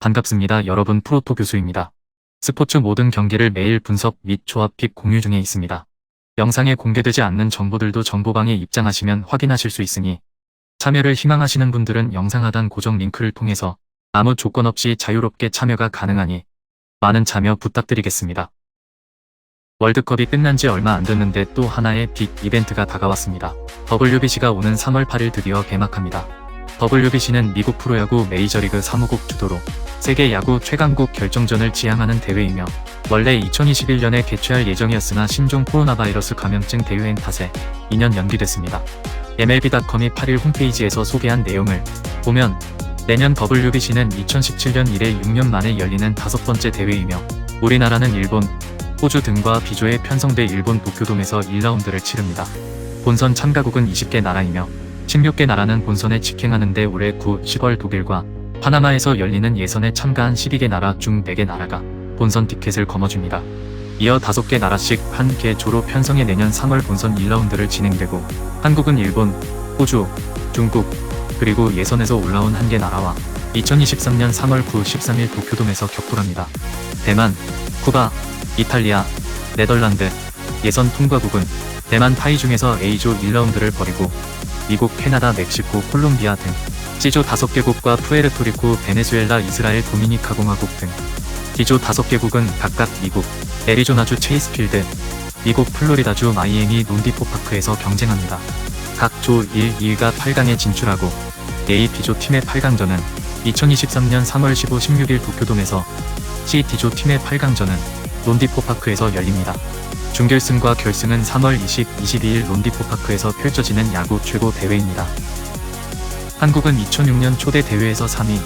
반갑습니다. 여러분, 프로토 교수입니다. 스포츠 모든 경기를 매일 분석 및 조합 픽 공유 중에 있습니다. 영상에 공개되지 않는 정보들도 정보방에 입장하시면 확인하실 수 있으니 참여를 희망하시는 분들은 영상 하단 고정 링크를 통해서 아무 조건 없이 자유롭게 참여가 가능하니 많은 참여 부탁드리겠습니다. 월드컵이 끝난 지 얼마 안 됐는데 또 하나의 빅 이벤트가 다가왔습니다. WBC가 오는 3월 8일 드디어 개막합니다. WBC는 미국 프로야구 메이저리그 사무국 주도로 세계 야구 최강국 결정전을 지향하는 대회이며 원래 2021년에 개최할 예정이었으나 신종 코로나 바이러스 감염증 대유행 탓에 2년 연기됐습니다. MLB.com이 8일 홈페이지에서 소개한 내용을 보면 내년 WBC는 2017년 이래 6년 만에 열리는 5번째 대회이며 우리나라는 일본, 호주 등과 비조에 편성돼 일본 도쿄돔에서 1라운드를 치릅니다. 본선 참가국은 20개 나라이며 16개 나라는 본선에 직행하는데 올해 9, 10월 독일과 파나마에서 열리는 예선에 참가한 12개 나라 중 4개 나라가 본선 티켓을 거머�줍니다. 이어 5개 나라씩 한 개조로 편성해 내년 3월 본선 1라운드를 진행되고 한국은 일본, 호주, 중국, 그리고 예선에서 올라온 1개 나라와 2023년 3월 9, 13일 도쿄돔에서 격돌합니다. 대만, 쿠바, 이탈리아, 네덜란드, 예선 통과국은 대만 타이 중에서 A조 1라운드를 벌이고 미국, 캐나다, 멕시코, 콜롬비아 등 C조 5개국과 푸에르토리코, 베네수엘라, 이스라엘, 도미니카 공화국 등 D조 5개국은 각각 미국, 애리조나주 체이스필드, 미국 플로리다주 마이애미 론디포파크에서 경쟁합니다. 각 조 1, 2가 8강에 진출하고 A, B조 팀의 8강전은 2023년 3월 15, 16일 도쿄돔에서 C, D조 팀의 8강전은 론디포파크에서 열립니다. 준결승과 결승은 3월 20, 22일 론디포파크에서 펼쳐지는 야구 최고 대회입니다. 한국은 2006년 초대 대회에서 3위,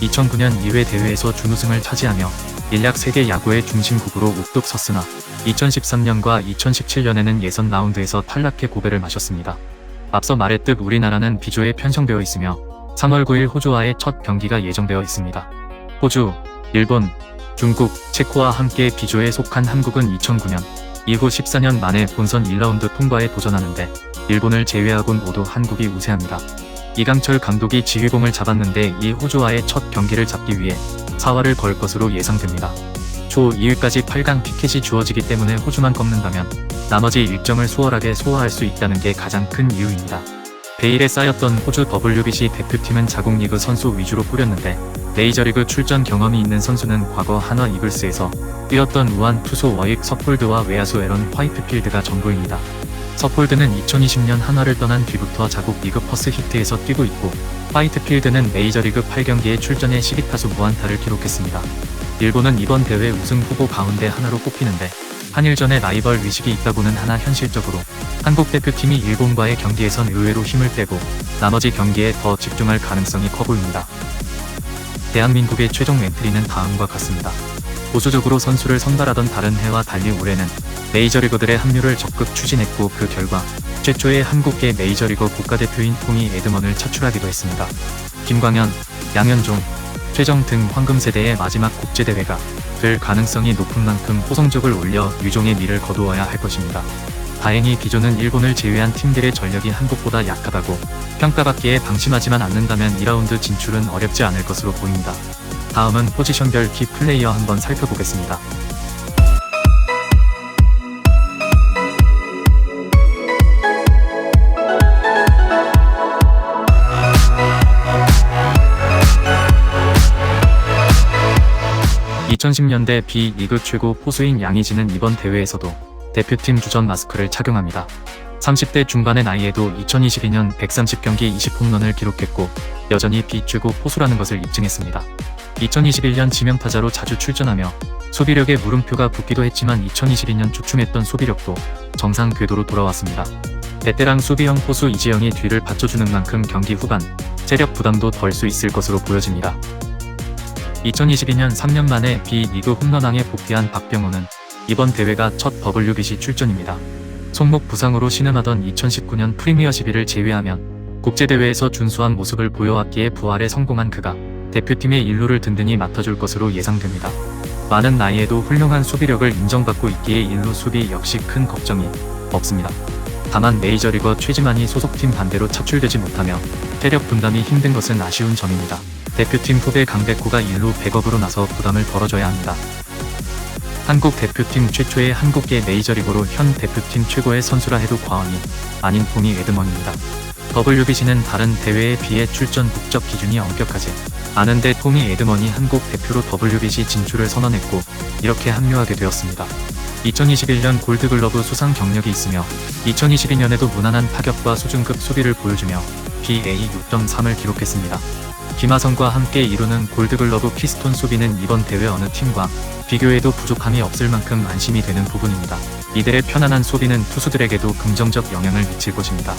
2009년 2회 대회에서 준우승을 차지하며 일약 세계 야구의 중심국으로 우뚝 섰으나 2013년과 2017년에는 예선 라운드에서 탈락해 고배를 마셨습니다. 앞서 말했듯 우리나라는 B조에 편성되어 있으며 3월 9일 호주와의 첫 경기가 예정되어 있습니다. 호주, 일본, 중국, 체코와 함께 B조에 속한 한국은 2009년 이후 14년 만에 본선 1라운드 통과에 도전하는데 일본을 제외하곤 모두 한국이 우세합니다. 이강철 감독이 지휘봉을 잡았는데 이 호주와의 첫 경기를 잡기 위해 사활을 걸 것으로 예상됩니다. 초 2위까지 8강 티켓이 주어지기 때문에 호주만 꺾는다면 나머지 일정을 수월하게 소화할 수 있다는 게 가장 큰 이유입니다. 베일에 쌓였던 호주 WBC 대표팀은 자국리그 선수 위주로 꾸렸는데 메이저리그 출전 경험이 있는 선수는 과거 한화 이글스에서 뛰었던 우한 투수 워익 서폴드와 외야수 에런 화이트필드가 전부입니다. 서폴드는 2020년 한화를 떠난 뒤부터 자국 리그 퍼스 히트에서 뛰고 있고 화이트필드는 메이저리그 8경기에 출전해 12타수 무안타를 기록했습니다. 일본은 이번 대회 우승 후보 가운데 하나로 꼽히는데 한일전에 라이벌 의식이 있다고는 하나 현실적으로 한국 대표팀이 일본과의 경기에선 의외로 힘을 빼고 나머지 경기에 더 집중할 가능성이 커 보입니다. 대한민국의 최종 엔트리는 다음과 같습니다. 보수적으로 선수를 선발하던 다른 해와 달리 올해는 메이저리거들의 합류를 적극 추진했고 그 결과 최초의 한국계 메이저리거 국가대표인 토니 에드먼을 차출하기도 했습니다. 김광현, 양현종, 최정 등 황금세대의 마지막 국제대회가 될 가능성이 높은 만큼 호성적을 올려 유종의 미를 거두어야 할 것입니다. 다행히 B조는 일본을 제외한 팀들의 전력이 한국보다 약하다고 평가받기에 방심하지만 않는다면 2라운드 진출은 어렵지 않을 것으로 보입니다. 다음은 포지션별 키 플레이어 한번 살펴보겠습니다. (2010년대) B리그 최고 포수인 양의지는 이번 대회에서도 대표팀 주전 마스크를 착용합니다. 30대 중반의 나이에도 2022년 130경기 20홈런을 기록했고 여전히 B 최고 포수라는 것을 입증했습니다. 2021년 지명타자로 자주 출전하며 수비력에 물음표가 붙기도 했지만 2022년 주춤했던 수비력도 정상 궤도로 돌아왔습니다. 베테랑 수비형 포수 이재영이 뒤를 받쳐주는 만큼 경기 후반 체력 부담도 덜 수 있을 것으로 보여집니다. 2022년 3년 만에 B리그 홈런왕에 복귀한 박병호는 이번 대회가 첫 WBC 출전입니다. 손목 부상으로 신음하던 2019년 프리미어 11을 제외하면 국제대회에서 준수한 모습을 보여왔기에 부활에 성공한 그가 대표팀의 일루를 든든히 맡아줄 것으로 예상됩니다. 많은 나이에도 훌륭한 수비력을 인정받고 있기에 일루 수비 역시 큰 걱정이 없습니다. 다만 메이저리거 최지만이 소속팀 반대로 차출되지 못하며 체력 분담이 힘든 것은 아쉬운 점입니다. 대표팀 후배 강백호가 1루 백업으로 나서 부담을 덜어줘야 합니다. 한국 대표팀 최초의 한국계 메이저리거로 현 대표팀 최고의 선수라 해도 과언이 아닌 토니 에드먼입니다. WBC는 다른 대회에 비해 출전 국적 기준이 엄격하지 않은데 토니 에드먼이 한국 대표로 WBC 진출을 선언했고 이렇게 합류하게 되었습니다. 2021년 골드글러브 수상 경력이 있으며 2022년에도 무난한 타격과 수준급 수비를 보여주며 BA 6.3을 기록했습니다. 김하성과 함께 이루는 골드글러브 피스톤 수비는 이번 대회 어느 팀과 비교해도 부족함이 없을 만큼 안심이 되는 부분입니다. 이들의 편안한 수비는 투수들에게도 긍정적 영향을 미칠 것입니다.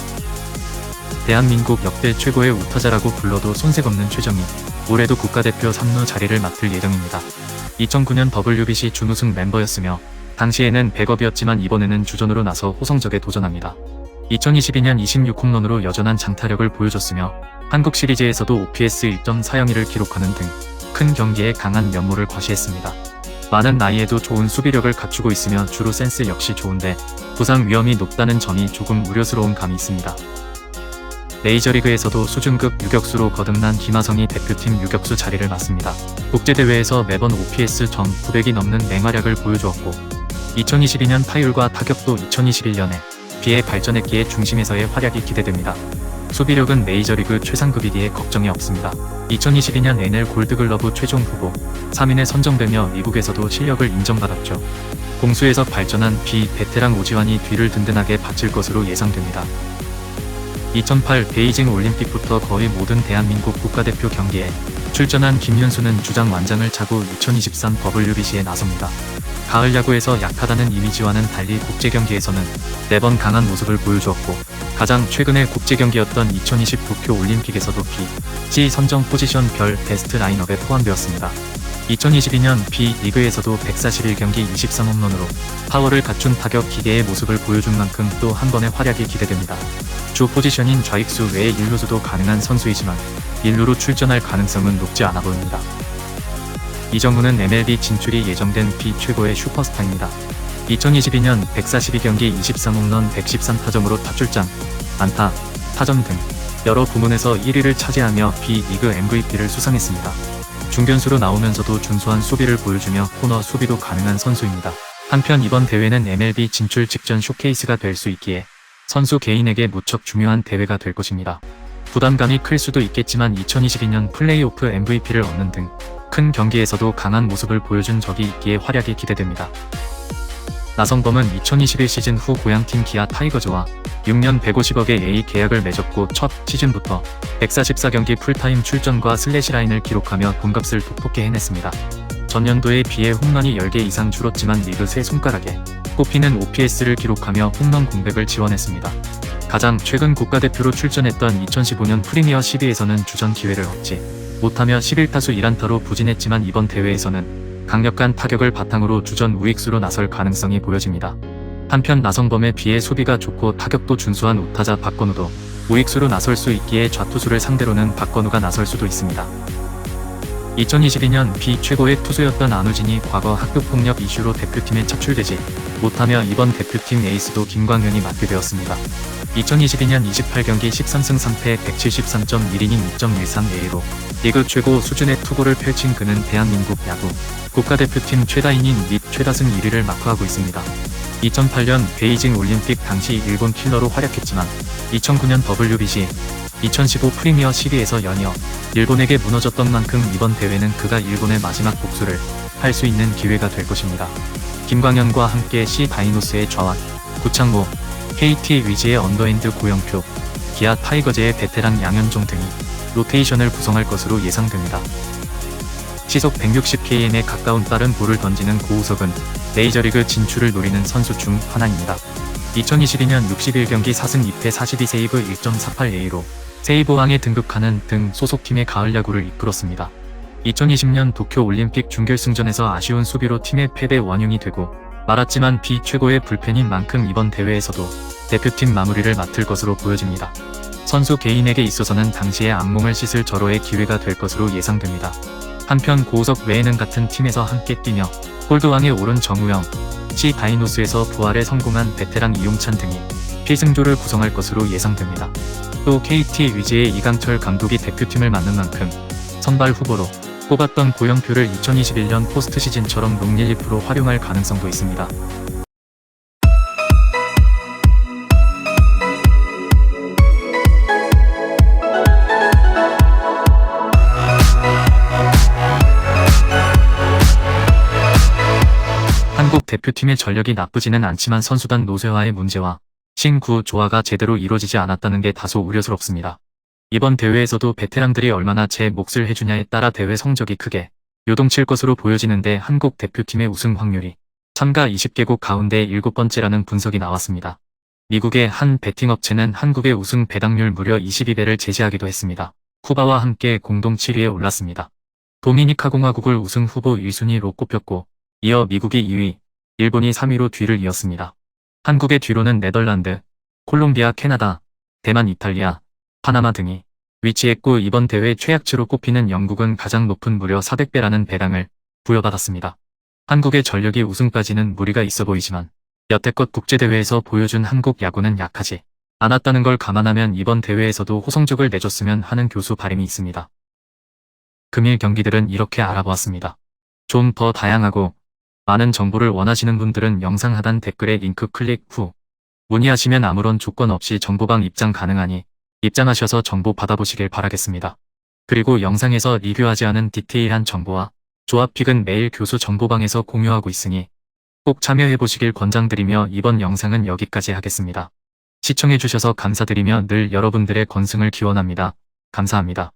대한민국 역대 최고의 우타자라고 불러도 손색 없는 최정희, 올해도 국가대표 3루 자리를 맡을 예정입니다. 2009년 WBC 준우승 멤버였으며 당시에는 백업이었지만 이번에는 주전으로 나서 호성적에 도전합니다. 2022년 26홈런으로 여전한 장타력을 보여줬으며 한국 시리즈에서도 OPS 1.40을 기록하는 등 큰 경기에 강한 면모를 과시했습니다. 많은 나이에도 좋은 수비력을 갖추고 있으며 주루 센스 역시 좋은데 부상 위험이 높다는 점이 조금 우려스러운 감이 있습니다. 메이저리그에서도 수준급 유격수로 거듭난 김하성이 대표팀 유격수 자리를 맡습니다. 국제대회에서 매번 OPS 점 900이 넘는 맹활약을 보여주었고 2022년 타율과 타격도 2021년에 비해 발전했기에 중심에서의 활약이 기대됩니다. 수비력은 메이저리그 최상급이기에 걱정이 없습니다. 2022년 NL 골드글러브 최종 후보 3인에 선정되며 미국에서도 실력을 인정받았죠. 공수에서 발전한 베테랑 오지환이 뒤를 든든하게 바칠 것으로 예상됩니다. 2008 베이징 올림픽부터 거의 모든 대한민국 국가대표 경기에 출전한 김윤수는 주장 완장을 차고 2023 WBC에 나섭니다. 가을 야구에서 약하다는 이미지와는 달리 국제경기에서는 4번 강한 모습을 보여주었고 가장 최근의 국제경기였던 2020 도쿄 올림픽에서도 B, C 선정 포지션별 베스트 라인업에 포함되었습니다. 2022년 B리그에서도 141경기 23홈런으로 파워를 갖춘 타격 기계의 모습을 보여준 만큼 또 한 번의 활약이 기대됩니다. 주 포지션인 좌익수 외에 1루수도 가능한 선수이지만 1루로 출전할 가능성은 높지 않아 보입니다. 이정우는 MLB 진출이 예정된 B 최고의 슈퍼스타입니다. 2022년 142경기 23홈런 113타점으로 타출장, 안타, 타점 등 여러 부문에서 1위를 차지하며 B리그 MVP를 수상했습니다. 중견수로 나오면서도 준수한 수비를 보여주며 코너 수비도 가능한 선수입니다. 한편 이번 대회는 MLB 진출 직전 쇼케이스가 될 수 있기에 선수 개인에게 무척 중요한 대회가 될 것입니다. 부담감이 클 수도 있겠지만 2022년 플레이오프 MVP를 얻는 등 큰 경기에서도 강한 모습을 보여준 적이 있기에 활약이 기대됩니다. 나성범은 2021 시즌 후 고향팀 기아 타이거즈와 6년 150억의 A 계약을 맺었고 첫 시즌부터 144경기 풀타임 출전과 슬래시라인을 기록하며 돈값을 톡톡히 해냈습니다. 전년도에 비해 홈런이 10개 이상 줄었지만 리그 세 손가락에 꼽히는 OPS를 기록하며 홈런 공백을 지원했습니다. 가장 최근 국가대표로 출전했던 2015년 프리미어 12에서는 주전 기회를 얻지 못하며 11타수 1안타로 부진했지만 이번 대회에서는 강력한 타격을 바탕으로 주전 우익수로 나설 가능성이 보여집니다. 한편 나성범에 비해 수비가 좋고 타격도 준수한 우타자 박건우도 우익수로 나설 수 있기에 좌투수를 상대로는 박건우가 나설 수도 있습니다. 2022년 B 최고의 투수였던 안우진이 과거 학교폭력 이슈로 대표팀에 차출되지 못하며 이번 대표팀 에이스도 김광현이 맡게 되었습니다. 2022년 28경기 13승 3패 173.1이닝 2.13A로 리그 최고 수준의 투구를 펼친 그는 대한민국 야구 국가대표팀 최다이닝 및 최다승 1위를 마크하고 있습니다. 2008년 베이징 올림픽 당시 일본 킬러로 활약했지만 2009년 WBC, 2015 프리미어 12에서 연이어 일본에게 무너졌던 만큼 이번 대회는 그가 일본의 마지막 복수를 할 수 있는 기회가 될 것입니다. 김광현과 함께 C 다이노스의 좌완, 구창모, KT 위즈의 언더핸드 고영표, 기아 타이거즈의 베테랑 양현종 등이 로테이션을 구성할 것으로 예상됩니다. 시속 160km에 가까운 빠른 볼을 던지는 고우석은 메이저리그 진출을 노리는 선수 중 하나입니다. 2022년 61경기 4승 2패 42세이브 1.48A로 세이브왕에 등극하는 등 소속팀의 가을 야구를 이끌었습니다. 2020년 도쿄 올림픽 준결승전에서 아쉬운 수비로 팀의 패배 원흉이 되고 말았지만 B 최고의 불펜인 만큼 이번 대회에서도 대표팀 마무리를 맡을 것으로 보여집니다. 선수 개인에게 있어서는 당시의 악몽을 씻을 절호의 기회가 될 것으로 예상됩니다. 한편 고우석 외에는 같은 팀에서 함께 뛰며 홀드왕에 오른 정우영, C 다이노스에서 부활에 성공한 베테랑 이용찬 등이 P승조를 구성할 것으로 예상됩니다. 또 KT 위즈의 이강철 감독이 대표팀을 맡는 만큼 선발 후보로 뽑았던 고영표를 2021년 포스트 시즌처럼 롱릴리프로 활용할 가능성도 있습니다. 한국 대표팀의 전력이 나쁘지는 않지만 선수단 노쇠화의 문제와 신구 조화가 제대로 이루어지지 않았다는 게 다소 우려스럽습니다. 이번 대회에서도 베테랑들이 얼마나 제 몫을 해주냐에 따라 대회 성적이 크게 요동칠 것으로 보여지는데 한국 대표팀의 우승 확률이 참가 20개국 가운데 7번째라는 분석이 나왔습니다. 미국의 한 베팅업체는 한국의 우승 배당률 무려 22배를 제시하기도 했습니다. 쿠바와 함께 공동 7위에 올랐습니다. 도미니카 공화국을 우승 후보 1순위로 꼽혔고 이어 미국이 2위, 일본이 3위로 뒤를 이었습니다. 한국의 뒤로는 네덜란드, 콜롬비아, 캐나다, 대만, 이탈리아, 파나마 등이 위치했고 이번 대회 최약체로 꼽히는 영국은 가장 높은 무려 400배라는 배당을 부여받았습니다. 한국의 전력이 우승까지는 무리가 있어 보이지만 여태껏 국제대회에서 보여준 한국 야구는 약하지 않았다는 걸 감안하면 이번 대회에서도 호성적을 내줬으면 하는 교수 바람이 있습니다. 금일 경기들은 이렇게 알아보았습니다. 좀 더 다양하고 많은 정보를 원하시는 분들은 영상 하단 댓글에 링크 클릭 후 문의하시면 아무런 조건 없이 정보방 입장 가능하니 입장하셔서 정보 받아보시길 바라겠습니다. 그리고 영상에서 리뷰하지 않은 디테일한 정보와 조합픽은 매일 교수 정보방에서 공유하고 있으니 꼭 참여해보시길 권장드리며 이번 영상은 여기까지 하겠습니다. 시청해주셔서 감사드리며 늘 여러분들의 건승을 기원합니다. 감사합니다.